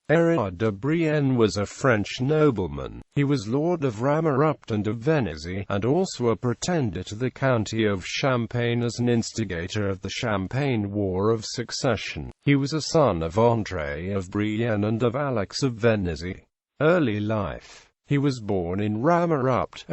Érard de Brienne was a French nobleman. He was Lord of Ramerupt and of Venizy, and also a pretender to the county of Champagne as an instigator of the Champagne War of Succession. He was a son of André of Brienne and of Alix of Vénizy. Early life. He was born in Ramerupt,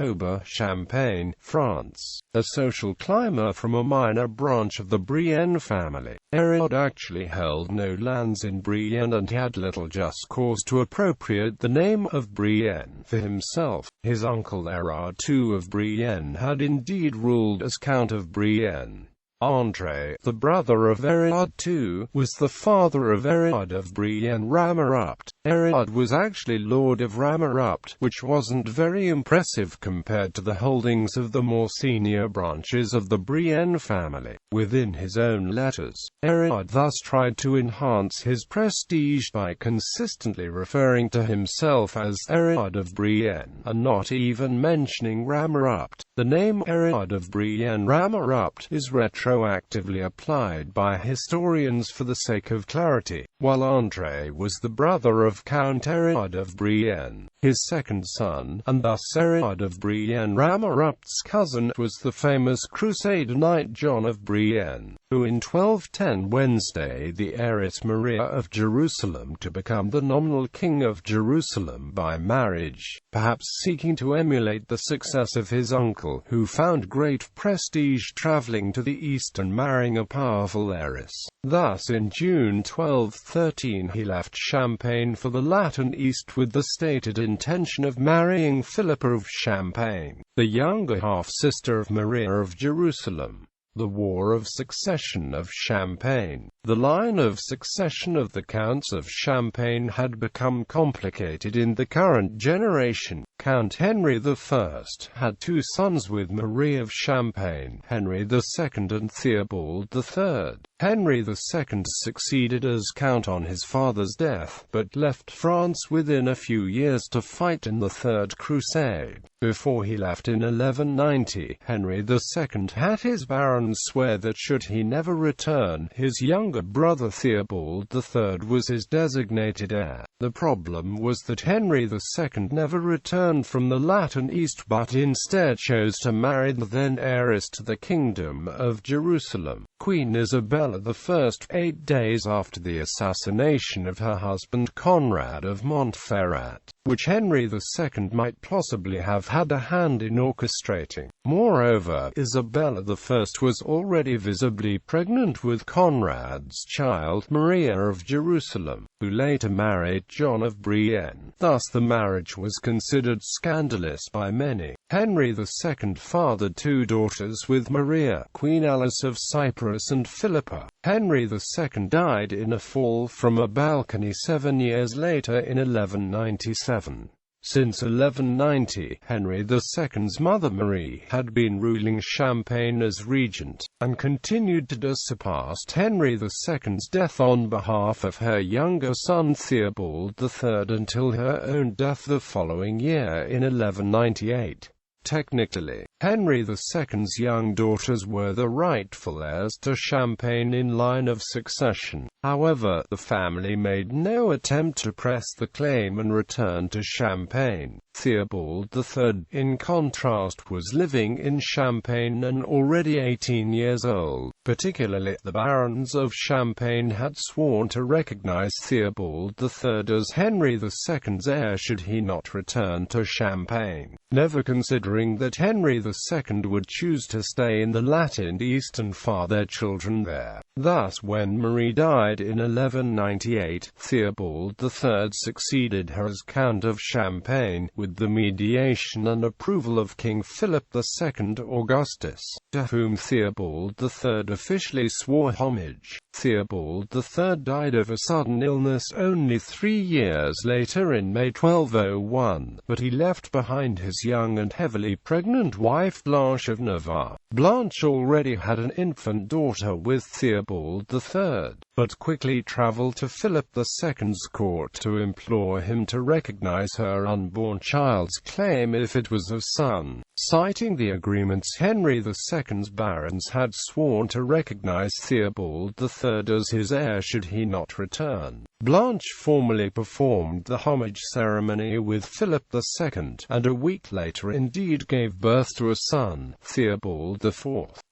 Champagne, France, a social climber from a minor branch of the Brienne family. Érard actually held no lands in Brienne, and he had little just cause to appropriate the name of Brienne for himself. His uncle Erard II of Brienne had indeed ruled as Count of Brienne. André, the brother of Erard II, was the father of Erard of Brienne-Ramerupt. Erard was actually Lord of Ramerupt, which wasn't very impressive compared to the holdings of the more senior branches of the Brienne family. Within his own letters, Erard thus tried to enhance his prestige by consistently referring to himself as Erard of Brienne, and not even mentioning Ramerupt. The name Erard of Brienne-Ramerupt is retroactively applied by historians for the sake of clarity, while André was the brother of Count Erard of Brienne, his second son, and thus Erard of Brienne-Ramerupt's cousin, was the famous Crusader knight John of Brienne, who in 1210 Wednesday the heiress Maria of Jerusalem to become the nominal king of Jerusalem by marriage, perhaps seeking to emulate the success of his uncle, who found great prestige traveling to the east and marrying a powerful heiress. Thus in June 1213 he left Champagne for the Latin East with the stated intention of marrying Philippa of Champagne, the younger half-sister of Maria of Jerusalem. The War of Succession of Champagne. The line of succession of the Counts of Champagne had become complicated in the current generation. Count Henry I had two sons with Marie of Champagne, Henry II and Theobald III. Henry II succeeded as count on his father's death, but left France within a few years to fight in the Third Crusade. Before he left in 1190, Henry II had his barons swear that should he never return, his younger brother Theobald III was his designated heir. The problem was that Henry II never returned from the Latin East, but instead chose to marry the then heiress to the Kingdom of Jerusalem, Queen Isabella I. 8 days after the assassination of her husband Conrad of Montferrat, which Henry II might possibly have had a hand in orchestrating. Moreover, Isabella I was already visibly pregnant with Conrad's child, Maria of Jerusalem, who later married John of Brienne. Thus the marriage was considered scandalous by many. Henry II fathered two daughters with Maria, Queen Alice of Cyprus and Philippa. Henry II died in a fall from a balcony 7 years later in 1197. Since 1190, Henry II's mother Marie had been ruling Champagne as regent, and continued to do so past Henry II's death on behalf of her younger son Theobald III until her own death the following year in 1198. Technically, Henry II's young daughters were the rightful heirs to Champagne in line of succession. However, the family made no attempt to press the claim and returned to Champagne. Theobald III, in contrast, was living in Champagne and already 18 years old. Particularly, the barons of Champagne had sworn to recognize Theobald III as Henry II's heir should he not return to Champagne, never considering that Henry II would choose to stay in the Latin East and father their children there. Thus, when Marie died in 1198, Theobald III succeeded her as Count of Champagne, with the mediation and approval of King Philip II Augustus, to whom Theobald III officially swore homage. Theobald III died of a sudden illness only 3 years later in May 1201, but he left behind his young and heavily pregnant wife Blanche of Navarre. Blanche already had an infant daughter with Theobald III, but quickly travelled to Philip II's court to implore him to recognize her unborn child's claim if it was a son. Citing the agreements Henry II's barons had sworn to recognize Theobald III as his heir should he not return, Blanche formally performed the homage ceremony with Philip II, and a week later indeed gave birth to a son, Theobald IV.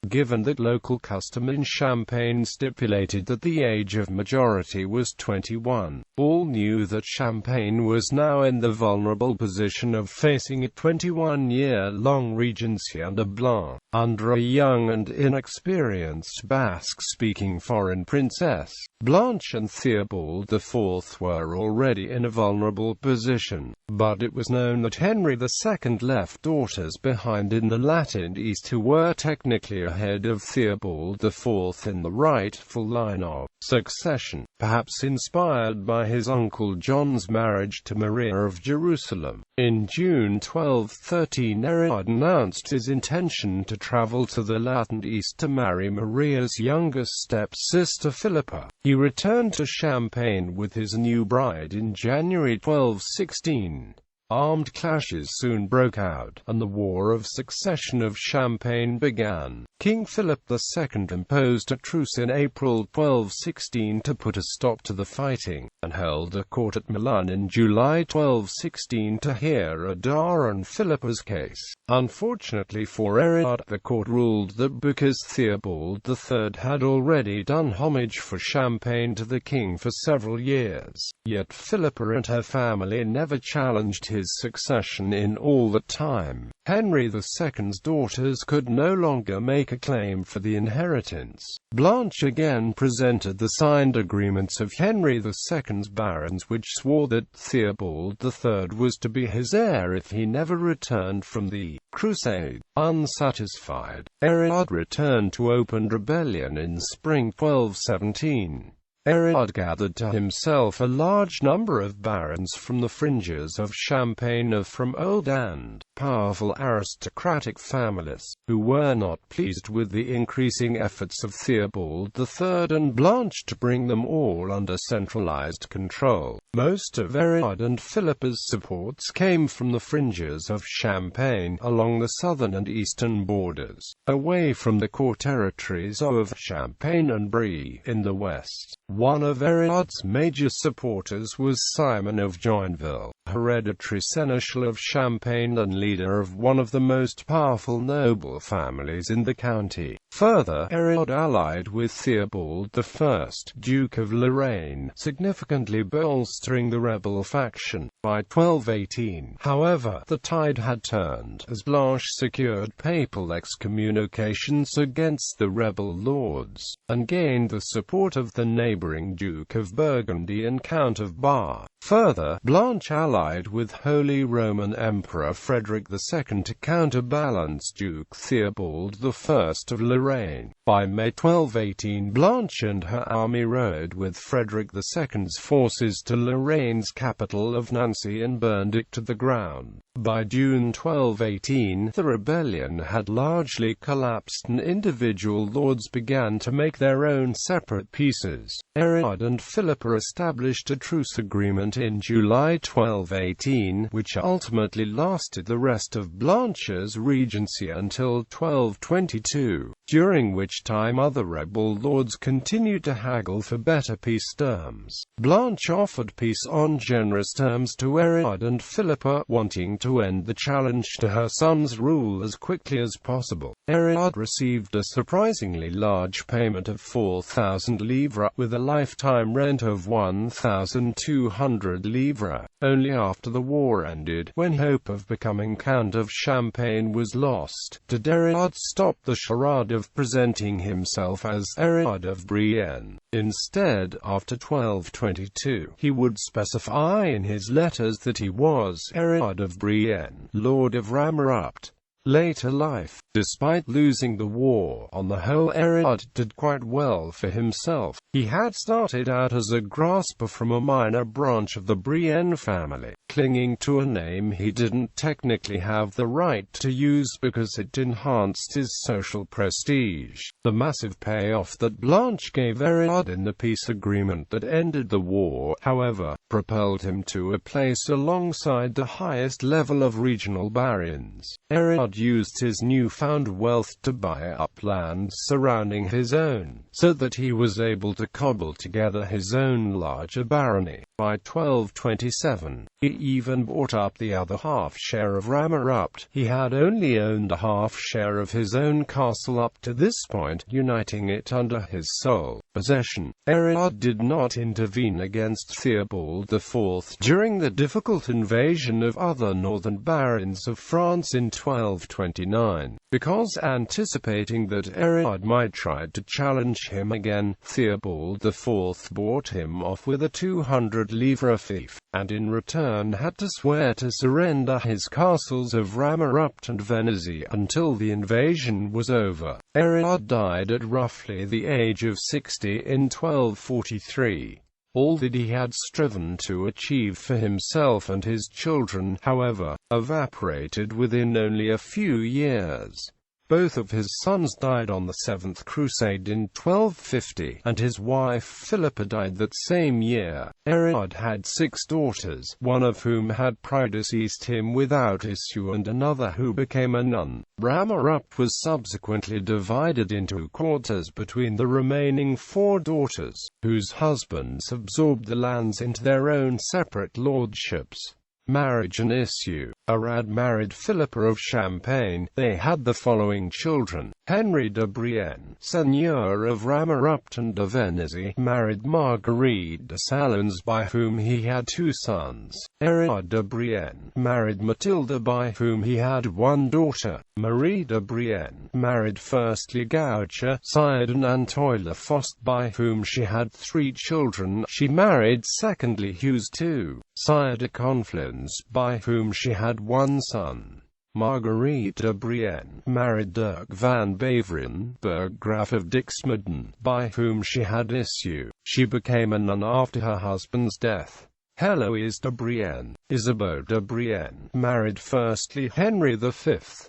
Given that local custom in Champagne stipulated that the age of majority was 21, all knew that Champagne was now in the vulnerable position of facing a 21-year-long regency under Blanche, under a young and inexperienced Basque-speaking foreign princess. Blanche and Theobald IV were already in a vulnerable position, but it was known that Henry II left daughters behind in the Latin East who were technically ahead of Theobald IV in the rightful line of succession, perhaps inspired by his uncle John's marriage to Maria of Jerusalem. In June 1213, Erard announced his intention to travel to the Latin East to marry Maria's youngest stepsister Philippa. He returned to Champagne with his new bride in January 1216. Armed clashes soon broke out, and the War of Succession of Champagne began. King Philip II imposed a truce in April 1216 to put a stop to the fighting, and held a court at Milan in July 1216 to hear Erard and Philippa's case. Unfortunately for Erard, the court ruled that because Theobald III had already done homage for Champagne to the king for several years, yet Philippa and her family never challenged his succession in all that time. Henry II's daughters could no longer make a claim for the inheritance. Blanche again presented the signed agreements of Henry II's barons which swore that Theobald III was to be his heir if he never returned from the crusade. Unsatisfied, Erard returned to open rebellion in spring 1217. Erard gathered to himself a large number of barons from the fringes of Champagne from old and powerful aristocratic families, who were not pleased with the increasing efforts of Theobald III and Blanche to bring them all under centralized control. Most of Erard and Philippa's supports came from the fringes of Champagne, along the southern and eastern borders, away from the core territories of Champagne and Brie in the west. One of Erard's major supporters was Simon of Joinville, hereditary seneschal of Champagne and leader of one of the most powerful noble families in the county. Further, Erard allied with Theobald I, Duke of Lorraine, significantly bolstering the rebel faction. By 1218, however, the tide had turned, as Blanche secured papal excommunications against the rebel lords, and gained the support of the neighboring Duke of Burgundy and Count of Bar. Further, Blanche allied with Holy Roman Emperor Frederick II to counterbalance Duke Theobald I of Lorraine. By May 1218, Blanche and her army rode with Frederick II's forces to Lorraine's capital of Nancy and burned it to the ground. By June 1218, the rebellion had largely collapsed and individual lords began to make their own separate pieces. Erard and Philippa established a truce agreement in July 1218, which ultimately lasted the rest of Blanche's regency until 1222, during which time other rebel lords continued to haggle for better peace terms. Blanche offered peace on generous terms to Erard and Philippa, wanting to end the challenge to her son's rule as quickly as possible. Erard received a surprisingly large payment of 4,000 livres, with a lifetime rent of 1,200 livres. Only after the war ended, when hope of becoming Count of Champagne was lost, did Erard stop the charade of presenting himself as Erard of Brienne. Instead, after 1222, he would specify in his letters that he was Erard of Brienne, Lord of Ramerupt. Later life. Despite losing the war, on the whole Erard did quite well for himself. He had started out as a grasper from a minor branch of the Brienne family, clinging to a name he didn't technically have the right to use because it enhanced his social prestige. The massive payoff that Blanche gave Erard in the peace agreement that ended the war, however, propelled him to a place alongside the highest level of regional barons. Erard Érard used his newfound wealth to buy up lands surrounding his own, so that he was able to cobble together his own larger barony. By 1227, he even bought up the other half-share of Ramerupt. He had only owned a half-share of his own castle up to this point, uniting it under his sole possession. Érard did not intervene against Theobald IV during the difficult invasion of other northern barons of France in 1229, because anticipating that Érard might try to challenge him again, Theobald IV bought him off with a 200-livre fief, and in return had to swear to surrender his castles of Ramerupt and Venizy until the invasion was over. Érard died at roughly the age of 60 in 1243. All that he had striven to achieve for himself and his children, however, evaporated within only a few years. Both of his sons died on the Seventh Crusade in 1250, and his wife Philippa died that same year. Érard had 6 daughters, one of whom had predeceased him without issue and another who became a nun. Ramerupt was subsequently divided into quarters between the remaining 4 daughters, whose husbands absorbed the lands into their own separate lordships. Marriage and issue. Érard married Philippa of Champagne. They had the following children: Henry de Brienne, Seigneur of Ramerupt and de Venizy, married Marguerite de Salins, by whom he had 2 sons. Erard de Brienne married Matilda, by whom he had 1 daughter. Marie de Brienne married firstly Gaucher, sire de Nantoy-le-Fost, by whom she had 3 children. She married secondly Hughes II, sire de Conflans, by whom she had 1 son. Marguerite de Brienne married Dirk van Beveren, Burggraf of Dixmuden, by whom she had issue. She became a nun after her husband's death. Héloïse de Brienne, Isabeau de Brienne married firstly Henry V,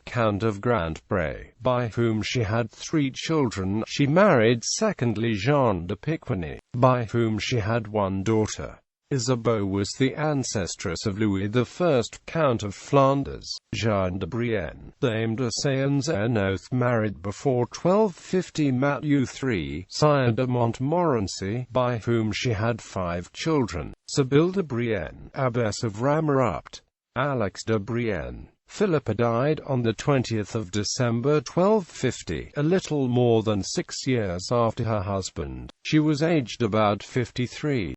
Count of Grand-Pré, by whom she had 3 children. She married secondly Jeanne de Piqueny, by whom she had 1 daughter. Isabeau was the ancestress of Louis I, Count of Flanders. Jeanne de Brienne, Dame de Saint-Oath, married before 1250 Mathieu III, sire de Montmorency, by whom she had 5 children. Sibylle de Brienne, Abbess of Ramerupt. Alix de Brienne. Philippa died on the 20th of December 1250, a little more than 6 years after her husband. She was aged about 53.